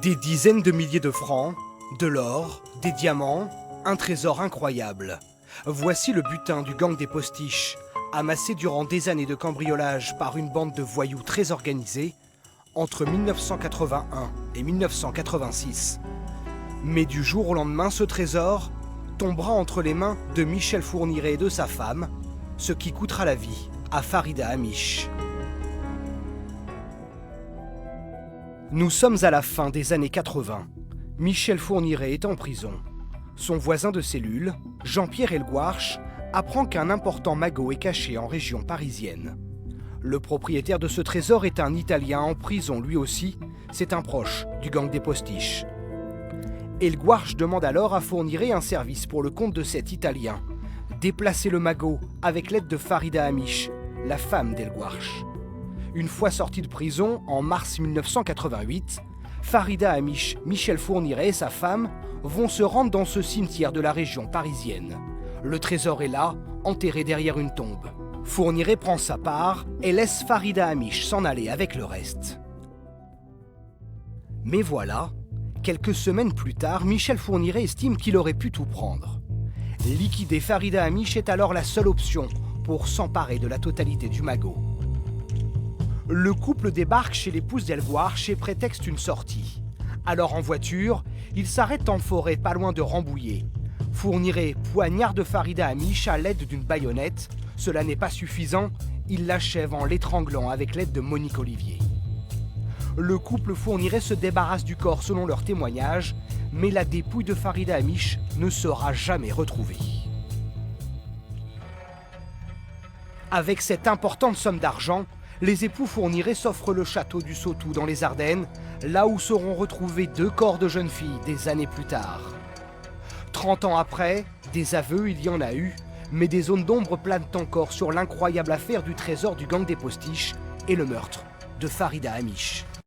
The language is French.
Des dizaines de milliers de francs, de l'or, des diamants, un trésor incroyable. Voici le butin du gang des postiches, amassé durant des années de cambriolage par une bande de voyous très organisée entre 1981 et 1986. Mais du jour au lendemain, ce trésor tombera entre les mains de Michel Fourniret et de sa femme, ce qui coûtera la vie à Farida Hamiche. Nous sommes à la fin des années 80. Michel Fourniret est en prison. Son voisin de cellule, Jean-Pierre Elgouarche, apprend qu'un important magot est caché en région parisienne. Le propriétaire de ce trésor est un Italien en prison lui aussi. C'est un proche du gang des postiches. Elgouarche demande alors à Fourniret un service pour le compte de cet Italien. Déplacer le magot avec l'aide de Farida Hamiche, la femme d'Elgouarche. Une fois sorti de prison, en mars 1988, Farida Hamiche, Michel Fourniret et sa femme vont se rendre dans ce cimetière de la région parisienne. Le trésor est là, enterré derrière une tombe. Fourniret prend sa part et laisse Farida Hamiche s'en aller avec le reste. Mais voilà, quelques semaines plus tard, Michel Fourniret estime qu'il aurait pu tout prendre. Liquider Farida Hamiche est alors la seule option pour s'emparer de la totalité du magot. Le couple débarque chez l'épouse d'Elgouarche et prétexte une sortie. Alors en voiture, ils s'arrêtent en forêt pas loin de Rambouillet. Fourniret poignarde Farida Hamiche à l'aide d'une baïonnette. Cela n'est pas suffisant, il l'achève en l'étranglant avec l'aide de Monique Olivier. Le couple Fourniret se débarrasse du corps selon leur témoignage, mais la dépouille de Farida Hamiche ne sera jamais retrouvée. Avec cette importante somme d'argent, les époux Fourniret s'offrent le château du Sautou dans les Ardennes, là où seront retrouvés 2 corps de jeunes filles des années plus tard. 30 ans après, des aveux il y en a eu, mais des zones d'ombre planent encore sur l'incroyable affaire du trésor du gang des postiches et le meurtre de Farida Hamiche.